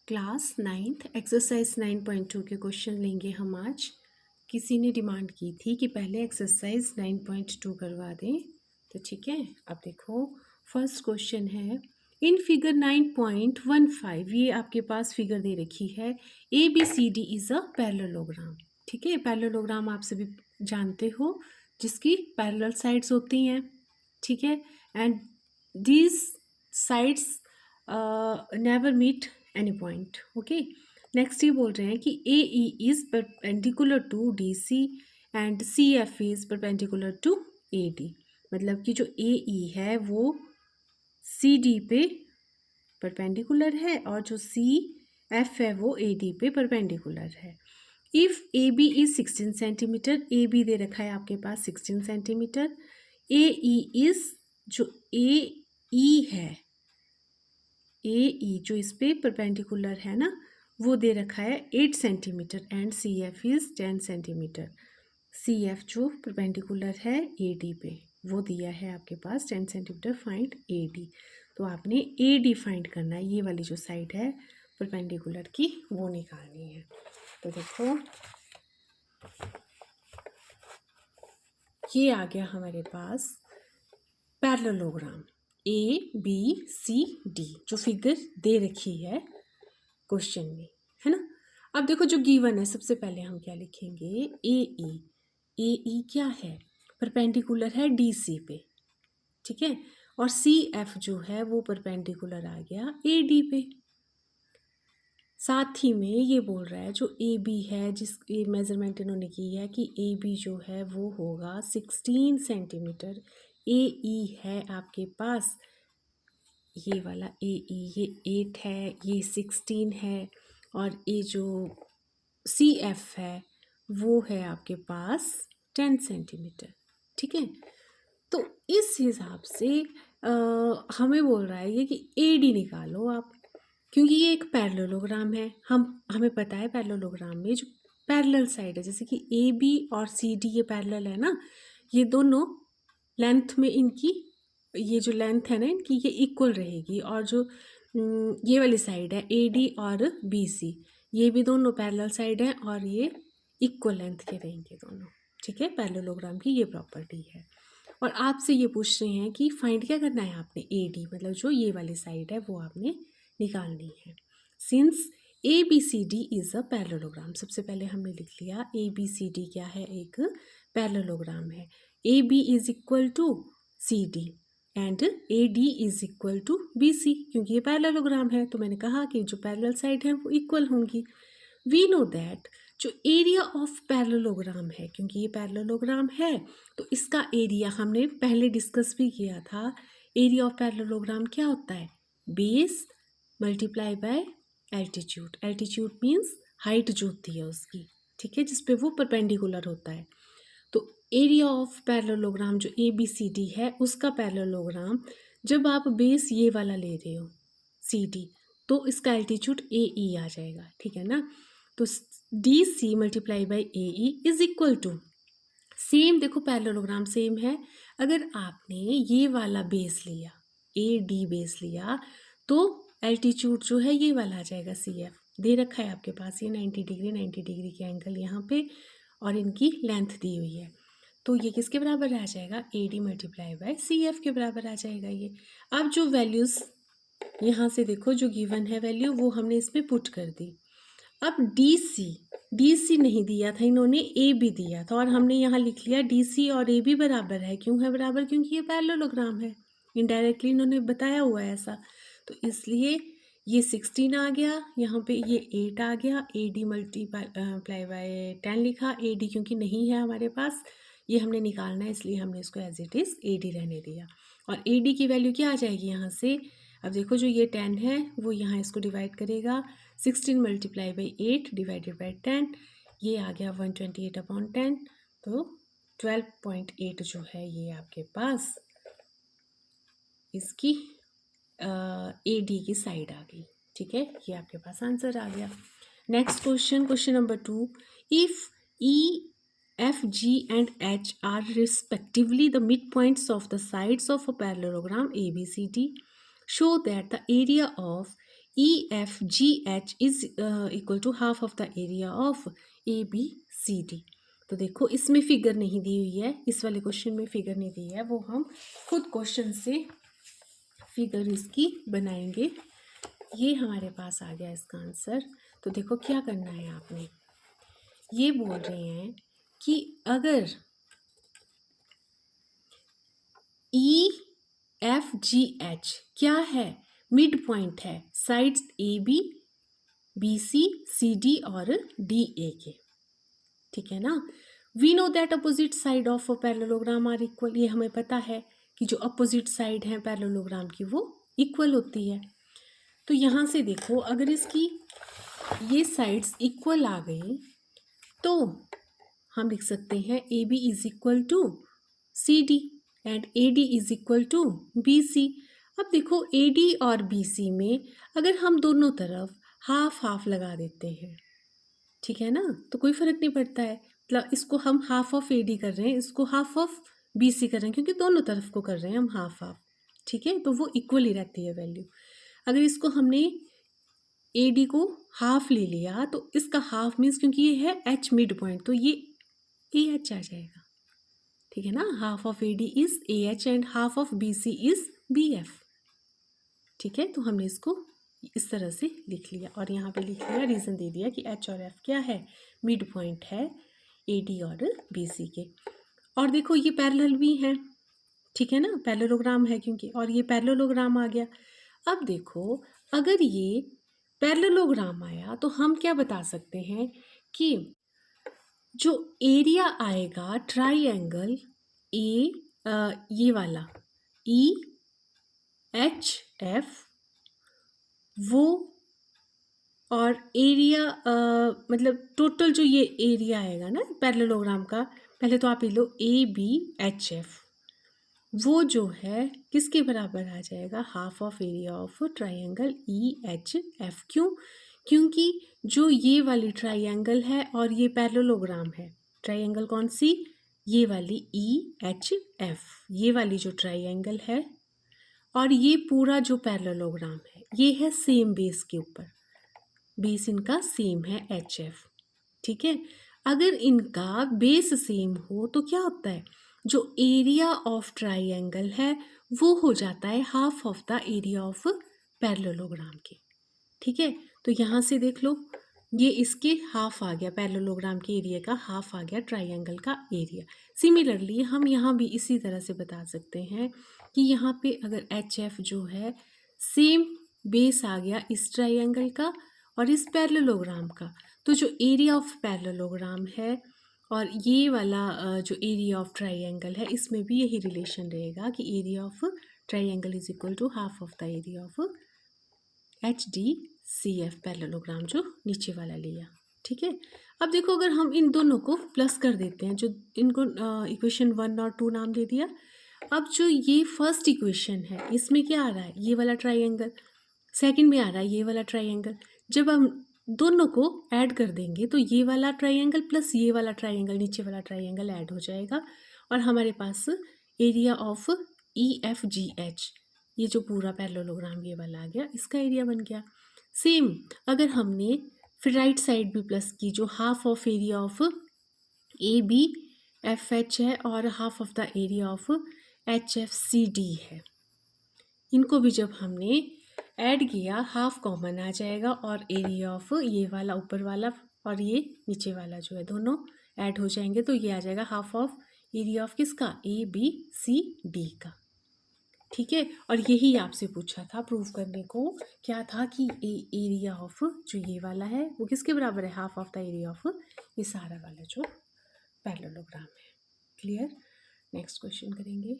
Class 9th exercise 9.2 के question लेंगे हम आज। किसी ने डिमांड की थी कि पहले एक्सरसाइज 9.2 करवा दें, तो ठीक है। अब देखो फर्स्ट क्वेश्चन है, इन फिगर 9.15 ये आपके पास फिगर दे रखी है, A B C D is a parallelogram. ठीक है, पैरेललोग्राम आप सभी जानते हो जिसकी पैरेलल साइड्स होती हैं। ठीक है, and these sides never meet any point. Okay, next ये बोल रहे हैं कि A E is perpendicular to D C and C F is perpendicular to A D. मतलब कि जो ए ई है वो सी डी पे परपेंडिकुलर है और जो सी एफ है वो ए डी पे परपेंडिकुलर है। If A B is 16 centimetre, A B दे रखा है आपके पास 16 सेंटीमीटर, ए ई इज़ जो ए ई है, ए ई जो इस पे परपेंडिकुलर है ना वो दे रखा है 8 centimetre and C F is 10 centimetre. C F जो परपेंडिकुलर है ए डी पे वो दिया है आपके पास 10 सेंटीमीटर, फाइंड ए डी। तो आपने ए डी फाइंड करना है, ये वाली जो साइड है परपेंडिकुलर की वो निकालनी है। तो देखो ये आ गया हमारे पास parallelogram A B C D जो फिगर दे रखी है क्वेश्चन में, है ना। अब देखो जो गिवन है सबसे पहले हम क्या लिखेंगे, ए ई। ए ई क्या है, परपेंडिकुलर है डी सी पे। ठीक है, और सी एफ जो है वो परपेंडिकुलर आ गया ए डी पे। साथ ही में ये बोल रहा है जो ए बी है, जिस मेज़रमेंट इन्होंने की है कि ए बी जो है वो होगा 16 सेंटीमीटर। ए ई है आपके पास ये वाला ए ई, ये 8 है, ये 16 है, और ये जो सी एफ है वो है आपके पास 10 सेंटीमीटर। ठीक है, तो इस हिसाब से हमें बोल रहा है ये कि ए डी निकालो आप, क्योंकि ये एक पैरेललोग्राम है। हमें पता है पैरेललोग्राम में जो पैरेलल साइड है, जैसे कि ए बी और सी डी ये पैरेलल है ना, ये दोनों लेंथ में इनकी ये जो लेंथ है ना इनकी ये इक्वल रहेगी। और जो ये वाली साइड है ए डी और बी सी, ये भी दोनों पैरेलल साइड हैं और ये इक्वल लेंथ के रहेंगे दोनों। ठीक है, पैरेललोग्राम की ये प्रॉपर्टी है। और आपसे ये पूछ रहे हैं कि फाइंड क्या करना है आपने, ए डी मतलब जो ये वाली साइड है वो आपने निकालनी है। Since A B C D is a parallelogram, सबसे पहले हमने लिख लिया ए बी सी डी क्या है, एक पैरेललोग्राम है। A B is equal to C D and A D is equal to B C, क्योंकि ये पैरेललोग्राम है तो मैंने कहा कि जो पैरेलल साइड है वो इक्वल होंगी। वी नो दैट जो एरिया ऑफ पैरेललोग्राम है, क्योंकि ये पैरेललोग्राम है तो इसका एरिया हमने पहले डिस्कस भी किया था। एरिया ऑफ पैरेललोग्राम क्या होता है, base multiply by altitude. Altitude means height जो होती है उसकी, ठीक है, जिस पे वो परपेंडिकुलर होता है। तो एरिया ऑफ पैरेललोग्राम जो ए बी सी डी है उसका पैरेललोग्राम जब आप बेस ये वाला ले रहे हो सी डी, तो इसका एल्टीट्यूड ए ई आ जाएगा। ठीक है ना, तो D C multiply by A E is equal to, same देखो पैरेललोग्राम सेम है। अगर आपने ये वाला बेस लिया, ए डी बेस लिया, तो एल्टीट्यूड जो है ये वाला आ जाएगा सी एफ। दे रखा है आपके पास ये 90 डिग्री, 90 डिग्री के एंगल यहाँ पे, और इनकी लेंथ दी हुई है, तो ये किसके बराबर आ जाएगा, A D multiply by C F के बराबर आ जाएगा ये। अब जो वैल्यूज़ यहाँ से देखो जो गिवन है वैल्यू वो हमने इसमें पुट कर दी। अब डी सी नहीं दिया था इन्होंने, ए बी दिया था, और हमने यहाँ लिख लिया डी सी और ए बी बराबर है। क्यों है बराबर, क्योंकि ये पैरेललोग्राम है, इनडायरेक्टली इन्होंने बताया हुआ है ऐसा। तो इसलिए ये 16 आ गया, यहाँ पे ये 8 आ गया, ए डी मल्टीप्लाई बाय 10 लिखा, ए डी क्योंकि नहीं है हमारे पास, ये हमने निकालना है इसलिए हमने इसको as it is A D रहने दिया। और ए डी की वैल्यू क्या आ जाएगी यहाँ से, अब देखो जो ये 10 है वो यहाँ इसको डिवाइड करेगा, 16 मल्टीप्लाई बाई 8 डिवाइडेड बाई 10, ये आ गया 128 अपॉन 10, तो 12.8 जो है ये आपके पास इसकी ए डी की साइड आ गई। ठीक है, ये आपके पास आंसर आ गया। Next question, question number 2, if E F G and H are respectively the mid points of the sides of a parallelogram A B C D, show that the area of EFGH is equal to half of the area of ABCD। तो देखो इसमें figure नहीं दी हुई है, इस वाले question में figure नहीं दी है, वो हम खुद क्वेश्चन से फिगर इसकी बनाएंगे। ये हमारे पास आ गया इसका आंसर। तो देखो क्या करना है आपने, ये बोल रहे हैं कि अगर EFGH क्या है, मिड पॉइंट है साइड्स AB BC CD और DA के, ठीक है ना। We know that opposite side of a parallelogram are equal, ये हमें पता है कि जो अपोजिट साइड है पैरेललोग्राम की वो इक्वल होती है। तो यहाँ से देखो अगर इसकी ये साइड्स इक्वल आ गई तो हम लिख सकते हैं AB is equal to CD and AD is equal to BC। अब देखो AD और BC में अगर हम दोनों तरफ हाफ हाफ लगा देते हैं, ठीक है ना, तो कोई फ़र्क नहीं पड़ता है। मतलब इसको हम हाफ ऑफ AD कर रहे हैं, इसको हाफ ऑफ BC कर रहे हैं, क्योंकि दोनों तरफ को कर रहे हैं हम हाफ हाफ, ठीक है, तो वो इक्वल ही रहती है वैल्यू। अगर इसको हमने AD को हाफ ले लिया तो इसका हाफ मीन्स, क्योंकि ये है H मिड पॉइंट, तो ये AH आ जाएगा, ठीक है ना। Half of AD is AH and half of BC is BF, ठीक है। तो हमने इसको इस तरह से लिख लिया और यहाँ पे लिख लिया, रीज़न दे दिया कि H और F क्या है, मिड पॉइंट है AD और BC के। और देखो ये पैरेलल भी हैं, ठीक है ना, पैरेललोग्राम है क्योंकि, और ये पैरेललोग्राम आ गया। अब देखो अगर ये पैरेललोग्राम आया तो हम क्या बता सकते हैं कि जो एरिया आएगा ट्राइएंगल ये वाला EHF वो, और एरिया मतलब टोटल जो ये एरिया आएगा ना पैरेललोग्राम का, पहले तो आप ले लो ABHF, वो जो है किसके बराबर आ जाएगा, half of area of triangle EHF। क्यों, क्योंकि जो ये वाली ट्राइएंगल है और ये पैरेललोग्राम है, ट्राइएंगल कौन सी, ये वाली EHF, ये वाली जो ट्राइएंगल है और ये पूरा जो पैरेललोग्राम है ये है सेम बेस के ऊपर, बेस इनका सेम है HF, ठीक है। अगर इनका बेस सेम हो तो क्या होता है, जो एरिया ऑफ ट्राइएंगल है वो हो जाता है half of the area of parallelogram के, ठीक है। तो यहाँ से देख लो ये इसके हाफ आ गया, पैरेललोग्राम के एरिया का हाफ आ गया ट्राइएंगल का एरिया। सिमिलरली हम यहाँ भी इसी तरह से बता सकते हैं कि यहाँ पे अगर HF जो है सेम बेस आ गया इस ट्राइएंगल का और इस पैरेललोग्राम का, तो जो एरिया ऑफ पैरेललोग्राम है और ये वाला जो एरिया ऑफ ट्राइएंगल है इसमें भी यही रिलेशन रहेगा कि area of triangle is equal to half of the area of HDCF parallelogram जो नीचे वाला लिया, ठीक है। अब देखो अगर हम इन दोनों को प्लस कर देते हैं, जो इनको इक्वेशन 1 और 2 नाम दे दिया। अब जो ये फर्स्ट इक्वेशन है इसमें क्या आ रहा है, ये वाला ट्राइएंगल, सेकंड में आ रहा है ये वाला ट्राइएंगल। जब हम दोनों को ऐड कर देंगे तो ये वाला ट्राइएंगल प्लस ये वाला ट्राइएंगल, नीचे वाला ट्राइएंगल ऐड हो जाएगा और हमारे पास एरिया ऑफ EFGH, ये जो पूरा पैरेललोग्राम ये वाला आ गया, इसका एरिया बन गया। सेम अगर हमने फिर राइट साइड भी प्लस की, जो half of area of ABFH है और half of the area of HFCD है, इनको भी जब हमने ऐड किया हाफ कॉमन आ जाएगा और एरिया ऑफ ये वाला ऊपर वाला और ये नीचे वाला जो है दोनों ऐड हो जाएंगे, तो ये आ जाएगा हाफ ऑफ एरिया ऑफ किसका, ABCD का, ठीक है। और यही आपसे पूछा था प्रूव करने को, क्या था कि एरिया ऑफ जो ये वाला है वो किसके बराबर है, half of the area of ये सारा वाला जो पैरेललोग्राम है। क्लियर, नेक्स्ट क्वेश्चन करेंगे।